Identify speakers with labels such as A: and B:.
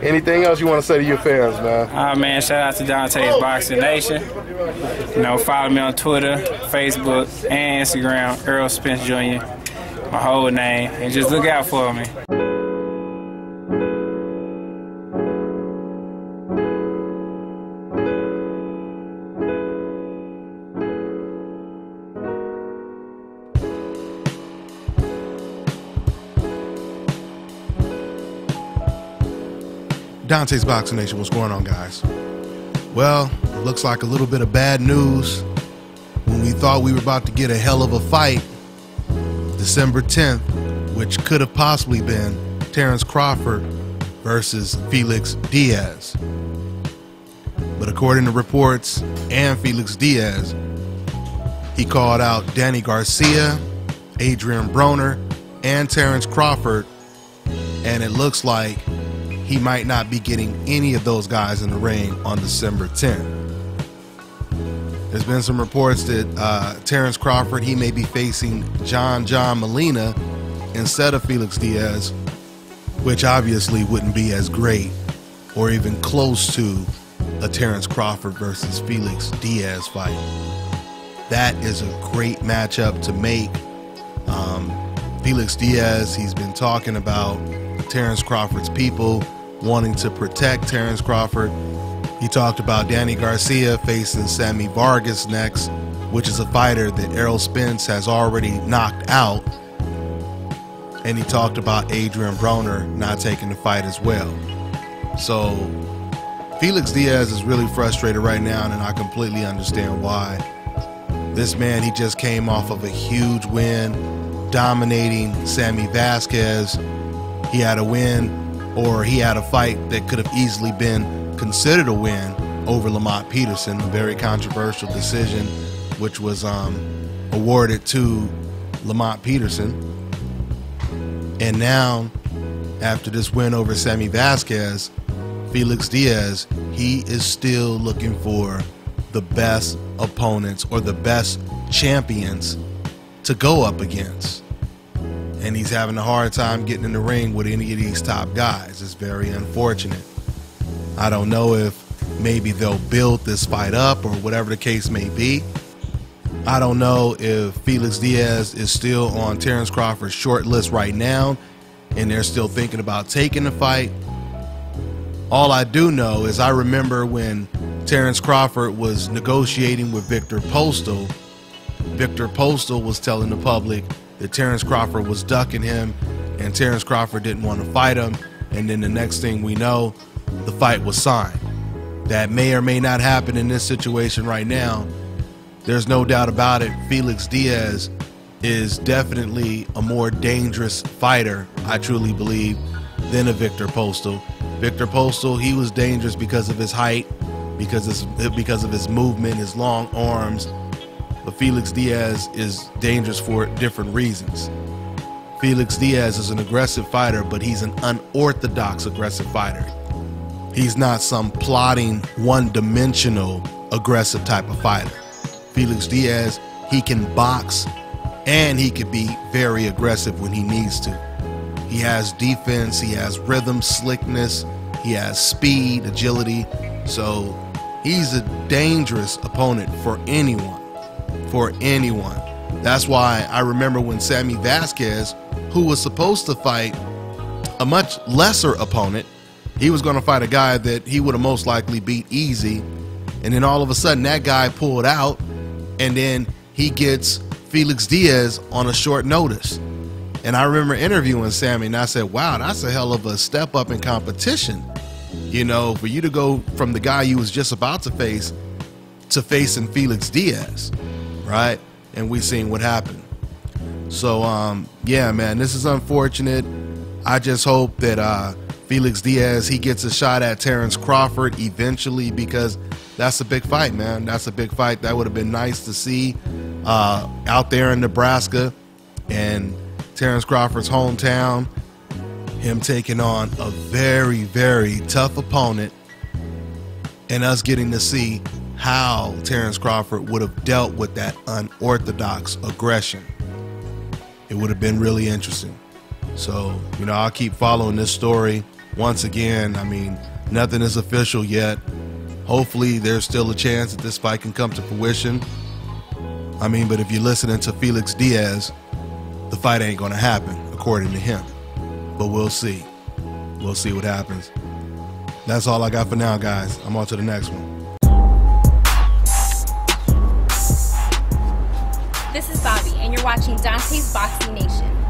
A: Anything else you want to say to your fans, man?
B: Man, shout out to Dante's Boxing Nation. You know, follow me on Twitter, Facebook, and Instagram, Earl Spence Jr., my whole name, and just look out for me.
C: Dante's Boxing Nation, what's going on, guys? Well, looks like a little bit of bad news. When we thought we were about to get a hell of a fight, December 10th, which could have possibly been Terrence Crawford versus Felix Diaz. But according to reports and Felix Diaz, he called out Danny Garcia, Adrian Broner, and Terrence Crawford, and it looks like he might not be getting any of those guys in the ring on December 10th. There's been some reports that Terrence Crawford, he may be facing John Molina instead of Felix Diaz, which obviously wouldn't be as great or even close to a Terrence Crawford versus Felix Diaz fight. That is a great matchup to make. Felix Diaz, he's been talking about Terrence Crawford's people wanting to protect Terrence Crawford. He talked about Danny Garcia facing Sammy Vargas next, which is a fighter that Errol Spence has already knocked out. And he talked about Adrian Broner not taking the fight as well. So Felix Diaz is really frustrated right now, and I completely understand why. This man, he just came off of a huge win, dominating Sammy Vasquez. He had a win, or he had a fight that could have easily been considered a win over Lamont Peterson, a very controversial decision, which was awarded to Lamont Peterson. And now, after this win over Sammy Vasquez, Felix Diaz, he is still looking for the best opponents or the best champions to go up against. And he's having a hard time getting in the ring with any of these top guys. It's very unfortunate. I don't know if maybe they'll build this fight up or whatever the case may be. I don't know if Felix Diaz is still on Terrence Crawford's short list right now and they're still thinking about taking the fight. All I do know is I remember when Terrence Crawford was negotiating with Victor Postal. Victor Postal was telling the public that Terrence Crawford was ducking him and Terrence Crawford didn't want to fight him, and then the next thing we know, the fight was signed. That may or may not happen in this situation right now. There's no doubt about it. Felix Diaz is definitely a more dangerous fighter, I truly believe, than a Victor Postal. Victor Postal, he was dangerous because of his height, because of his movement, his long arms. But Felix Diaz is dangerous for different reasons. Felix Diaz is an aggressive fighter, but he's an unorthodox aggressive fighter. He's not some plotting, one-dimensional aggressive type of fighter. Felix Diaz, he can box and he can be very aggressive when he needs to. He has defense, he has rhythm, slickness, he has speed, agility. So he's a dangerous opponent for anyone. That's why I remember when Sammy Vasquez, who was supposed to fight a much lesser opponent, he was going to fight a guy that he would have most likely beat easy, and then all of a sudden that guy pulled out, and then he gets Felix Diaz on a short notice. And I remember interviewing Sammy, and I said, wow, that's a hell of a step up in competition. You know, for you to go from the guy you was just about to face to facing Felix Diaz, right? And we seen what happened. So yeah, man, this is unfortunate. I just hope that Felix Diaz, he gets a shot at Terrence Crawford eventually, because that's a big fight, man. That's a big fight. That would have been nice to see out there in Nebraska and Terrence Crawford's hometown, him taking on a very, very tough opponent, and us getting to see how Terrence Crawford would have dealt with that unorthodox aggression. It would have been really interesting. So, you know, I'll keep following this story. once again, I mean, nothing is official yet. Hopefully there's still a chance that this fight can come to fruition. I mean, but if you're listening to FELIX DIAZ, the fight ain't gonna happen, according to him. But we'll see. We'll see what happens. That's all I got for now, guys. I'm on to the next one.
D: This is Bobby, and you're watching Dante's Boxing Nation.